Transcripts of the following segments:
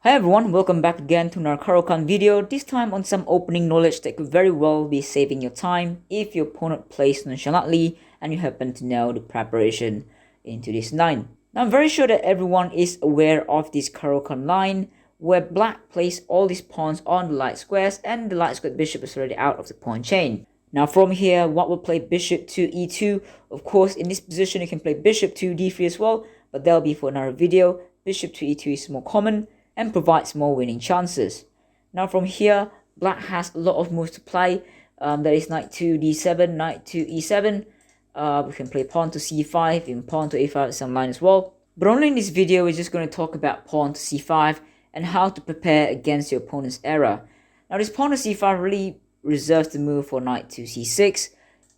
Hi everyone, welcome back again to another Caro Kann video, this time on some opening knowledge that could very well be saving your time if your opponent plays nonchalantly and you happen to know the preparation into this line. Now I'm very sure that everyone is aware of this Caro Kann line where black plays all these pawns on the light squares and the light square bishop is already out of the pawn chain. Now from here, what will play bishop to e2? Of course, in this position you can play bishop to d3 as well, but that'll be for another video. Bishop to e2 is more common and provides more winning chances. Now from here, black has a lot of moves to play. That is knight to d7, knight to e7. We can play pawn to c5, even pawn to a5 is some line as well. But only in this video, we're just going to talk about pawn to c5 and how to prepare against your opponent's error. Now this pawn to c5 really reserves the move for knight to c6.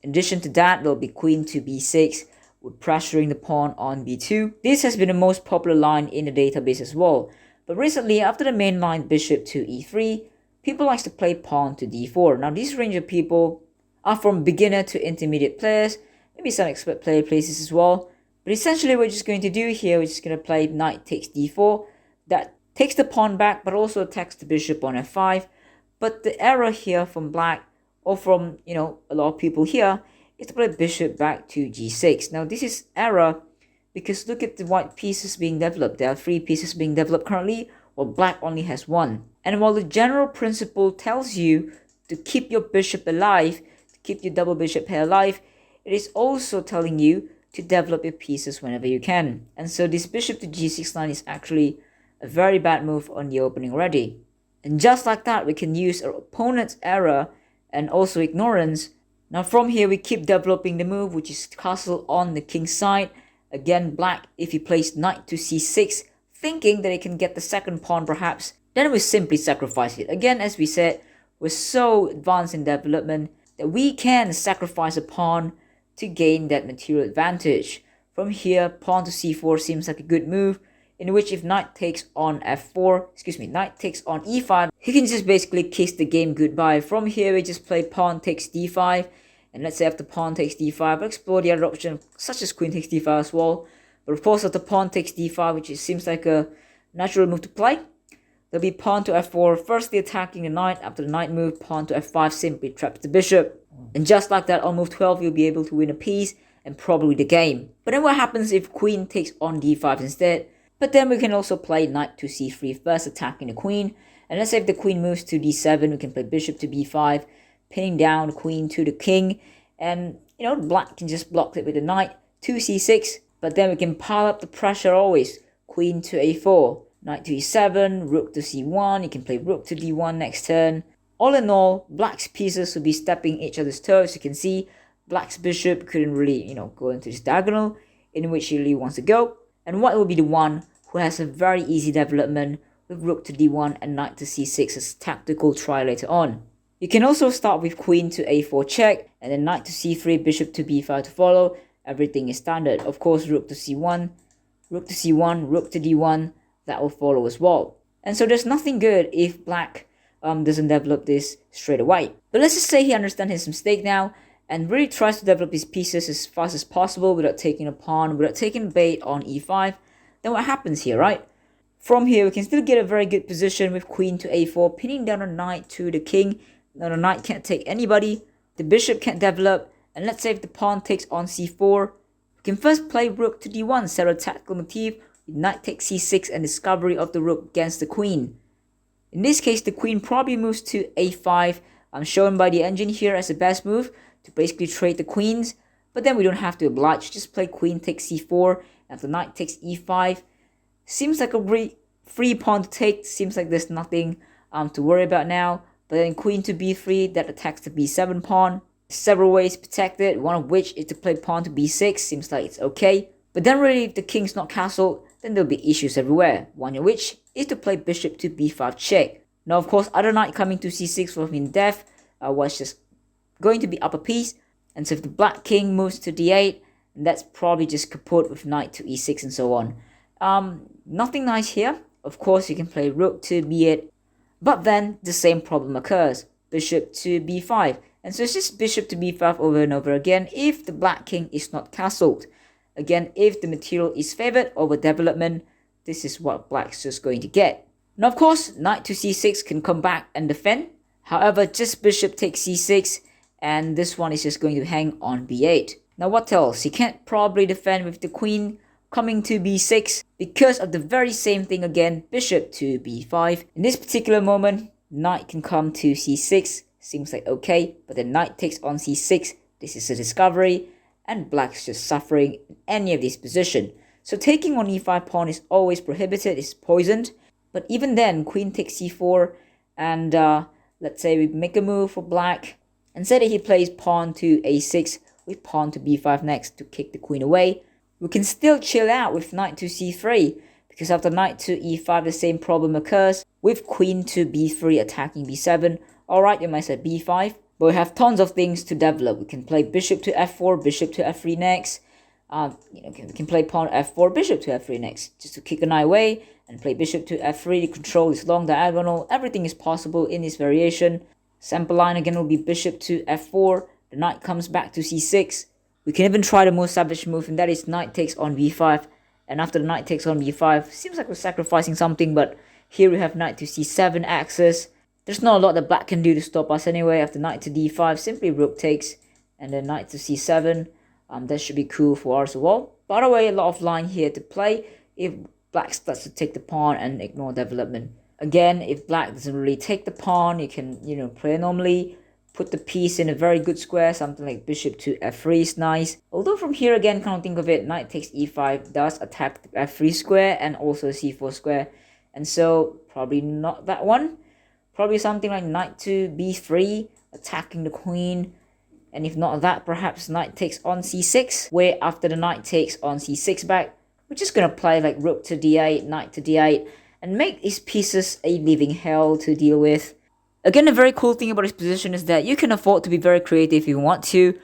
In addition to that, there'll be queen to b6 with pressuring the pawn on b2. This has been the most popular line in the database as well. But recently, after the main line bishop to e3, people like to play pawn to d4. Now this range of people are from beginner to intermediate players, maybe some expert player places as well. But essentially what we're just going to do here, we're just going to play knight takes d4. That takes the pawn back, but also attacks the bishop on f5. But the error here from black, or from a lot of people here, is to play bishop back to g6. Now this is error because look at the white pieces being developed. There are 3 pieces being developed currently, while black only has 1. And while the general principle tells you to keep your bishop alive, to keep your double bishop pair alive, it is also telling you to develop your pieces whenever you can. And so this bishop to g6 line is actually a very bad move on the opening already. And just like that, we can use our opponent's error and also ignorance. Now from here, we keep developing the move, which is castle on the king's side. Again, black, if he plays knight to c6, thinking that he can get the second pawn perhaps, then we simply sacrifice it. Again, as we said, we're so advanced in development that we can sacrifice a pawn to gain that material advantage. From here, pawn to c4 seems like a good move, in which if knight takes on knight takes on e5, he can just basically kiss the game goodbye. From here, we just play pawn takes d5. And let's say after pawn takes d5, we'll explore the other option, such as queen takes d5 as well. But of course, after pawn takes d5, which seems like a natural move to play, there'll be pawn to f4, firstly attacking the knight. After the knight move, pawn to f5 simply traps the bishop. And just like that, on move 12, you'll be able to win a piece and probably the game. But then what happens if queen takes on d5 instead? But then we can also play knight to c3, first attacking the queen. And let's say if the queen moves to d7, we can play bishop to b5, pinning down the queen to the king, and black can just block it with the knight to c6, but then we can pile up the pressure always. Queen to a4, knight to e7, rook to c1, you can play rook to d1 next turn. All in all, black's pieces will be stepping each other's toes. You can see black's bishop couldn't really go into this diagonal in which he really wants to go, and white will be the one who has a very easy development with rook to d1 and knight to c6 as tactical try later on. You can also start with queen to a4 check, and then knight to c3, bishop to b5 to follow. Everything is standard. Of course, rook to c1, rook to c1, rook to d1, that will follow as well. And so there's nothing good if black doesn't develop this straight away. But let's just say he understands his mistake now and really tries to develop his pieces as fast as possible without taking a pawn, without taking bait on e5. Then what happens here, right? From here, we can still get a very good position with queen to a4, pinning down a knight to the king. Now the knight can't take anybody, the bishop can't develop, and let's say if the pawn takes on c4, we can first play rook to d1, set a tactical motif with knight takes c6 and discovery of the rook against the queen. In this case, the queen probably moves to a5, shown by the engine here as the best move to basically trade the queens, but then we don't have to oblige, just play queen takes c4, after knight takes e5. Seems like a free pawn to take, seems like there's nothing to worry about now. But then queen to b3, that attacks the b7 pawn. Several ways to protect it, one of which is to play pawn to b6, seems like it's okay. But then really if the king's not castled, then there'll be issues everywhere. One of which is to play bishop to b5 check. Now of course, other knight coming to c6 will mean death, was just going to be up a piece. And so if the black king moves to d8, that's probably just kaput with knight to e6 and so on. Nothing nice here. Of course, you can play rook to b8. But then the same problem occurs, bishop to b5, and so it's just bishop to b5 over and over again if the black king is not castled. Again, if the material is favored over development, this is what black's just going to get. Now of course, knight to c6 can come back and defend. However, just bishop takes c6, and this one is just going to hang on b8. Now what else? He can't probably defend with the queen coming to b6 because of the very same thing again, bishop to b5. In this particular moment, knight can come to c6, seems like okay, but then knight takes on c6, this is a discovery, and black's just suffering in any of these positions. So taking on e5 pawn is always prohibited, it's poisoned. But even then, queen takes c4, and let's say we make a move for black, and say that he plays pawn to a6 with pawn to b5 next to kick the queen away. We can still chill out with knight to c3, because after knight to e5 the same problem occurs with queen to b3 attacking b7. Alright, you might say b5, but we have tons of things to develop. We can play bishop to f4, bishop to f3 next. We can play pawn f4, bishop to f3 next, just to kick a knight away, and play bishop to f3 to control this long diagonal. Everything is possible in this variation. Sample line again will be bishop to f4, the knight comes back to c6. We can even try the most savage move, and that is knight takes on b5. And after the knight takes on b5, seems like we're sacrificing something, but here we have knight to c7 axis. There's not a lot that black can do to stop us anyway. After knight to d5, simply rook takes, and then knight to c7. That should be cool for us as well. By the way, a lot of line here to play if black starts to take the pawn and ignore development. Again, if black doesn't really take the pawn, you can, play normally. Put the piece in a very good square, something like bishop to f3 is nice. Although from here again, come to think of it, knight takes e5 does attack the f3 square and also c4 square. And so, probably not that one. Probably something like knight to b3, attacking the queen. And if not that, perhaps knight takes on c6, where after the knight takes on c6 back, we're just going to play like rook to d8, knight to d8, and make these pieces a living hell to deal with. Again, a very cool thing about this position is that you can afford to be very creative if you want to.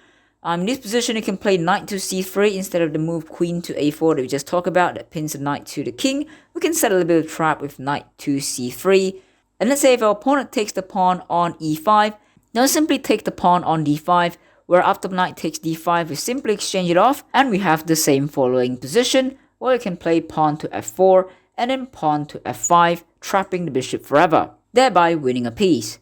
In this position, you can play knight to c3 instead of the move queen to a4 that we just talked about that pins the knight to the king. We can set a little bit of trap with knight to c3. And let's say if our opponent takes the pawn on e5, now simply take the pawn on d5, where after knight takes d5, we simply exchange it off, and we have the same following position, where you can play pawn to f4, and then pawn to f5, trapping the bishop forever, thereby winning a piece.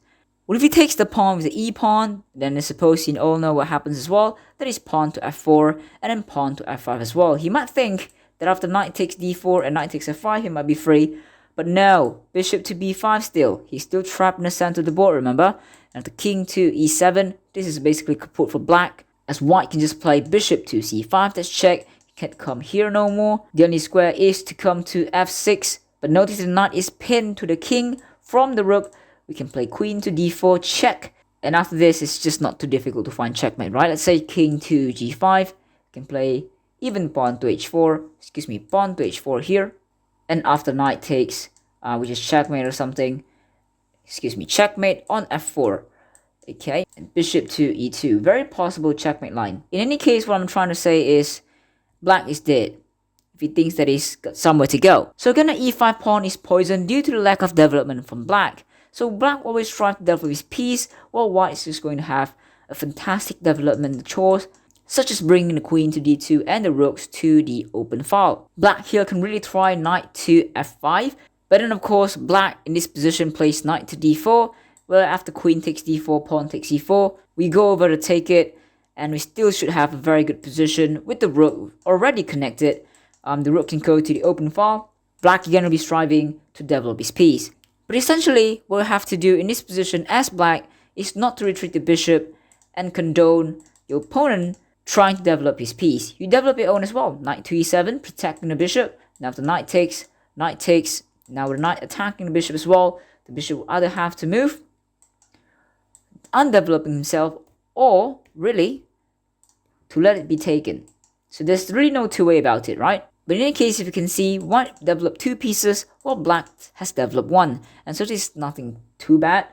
Well, if he takes the pawn with the e-pawn, then I suppose you all know what happens as well, that is pawn to f4, and then pawn to f5 as well. He might think that after knight takes d4 and knight takes f5, he might be free, but no, bishop to b5 still. He's still trapped in the center of the board, remember? And the king to e7, this is basically kaput for black, as white can just play bishop to c5, that's check. He can't come here no more. The only square is to come to f6, but notice the knight is pinned to the king from the rook. We can play queen to d4, check. And after this, it's just not too difficult to find checkmate, right? Let's say king to g5. We can play even pawn to h4, pawn to h4 here. And after knight takes, which is checkmate or something, checkmate on f4. Okay, and bishop to e2. Very possible checkmate line. In any case, what I'm trying to say is black is dead if he thinks that he's got somewhere to go. So again, the e5 pawn is poisoned due to the lack of development from black. So black always tries to develop his piece, while white is just going to have a fantastic development in the chores, such as bringing the queen to d2 and the rooks to the open file. Black here can really try knight to f5, but then of course black in this position plays knight to d4, where after queen takes d4, pawn takes e4, we go over to take it, and we still should have a very good position with the rook already connected. The rook can go to the open file. Black again will be striving to develop his piece. But essentially, what we have to do in this position as black is not to retreat the bishop and condone your opponent trying to develop his piece. You develop your own as well. Knight to e7, protecting the bishop. Now if the knight takes, now with the knight attacking the bishop as well, the bishop will either have to move, undeveloping himself, or really to let it be taken. So there's really no two way about it, right? But in any case, if you can see, white developed two pieces while black has developed one, and so this is nothing too bad,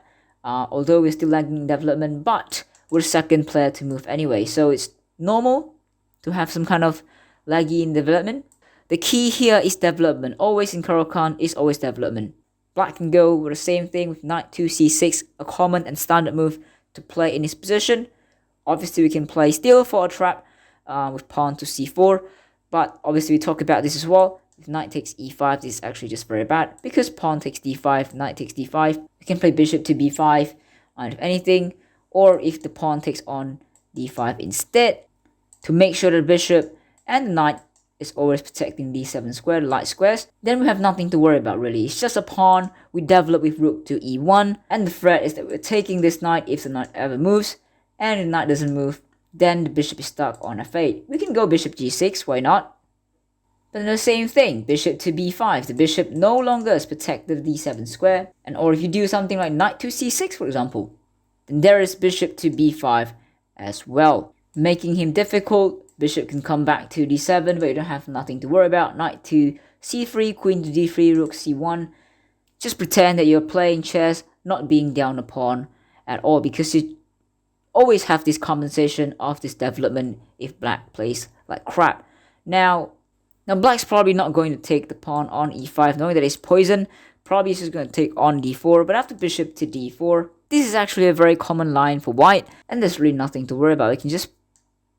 although we're still lagging in development, but we're the second player to move anyway, so it's normal to have some kind of laggy in development. The key here is development. Always in Caro Kann is always development. Black can go with the same thing with knight to c6, a common and standard move to play in this position. Obviously, we can play still for a trap with pawn to c4, but obviously we talk about this as well. if knight takes e5, this is actually just very bad because pawn takes d5, knight takes d5. We can play bishop to b5, if anything, or if the pawn takes on d5 instead, to make sure the bishop and the knight is always protecting d7 square, the light squares, then we have nothing to worry about really. It's just a pawn. We develop with rook to e1, and the threat is that we're taking this knight if the knight ever moves, and if the knight doesn't move, then the bishop is stuck on f8. We can go bishop g6, why not? But then the same thing, bishop to b5, the bishop no longer is protected of d7 square, and or if you do something like knight to c6 for example, then there is bishop to b5 as well, making him difficult. Bishop can come back to d7, but you don't have nothing to worry about. Knight to c3, queen to d3, rook c1. Just pretend that you're playing chess, not being down a pawn at all, because you always have this compensation of this development if black plays like crap. Now black's probably not going to take the pawn on e5, knowing that it's poison. Probably just going to take on d4, but after bishop to d4, this is actually a very common line for white, and there's really nothing to worry about. You can just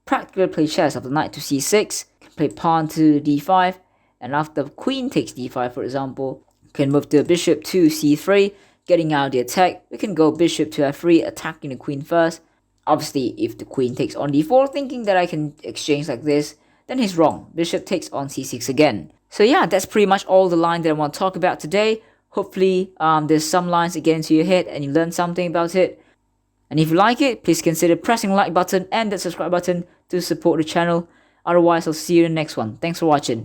practically play chess. After knight to c6, you can play pawn to d5, and after queen takes d5 for example, you can move the bishop to c3, getting out the attack. We can go bishop to f3, attacking the queen first. Obviously, if the queen takes on d4, thinking that I can exchange like this, then he's wrong. Bishop takes on c6 again. So yeah, that's pretty much all the lines that I want to talk about today. Hopefully, there's some lines that get into your head and you learn something about it. And if you like it, please consider pressing the like button and the subscribe button to support the channel. Otherwise, I'll see you in the next one. Thanks for watching.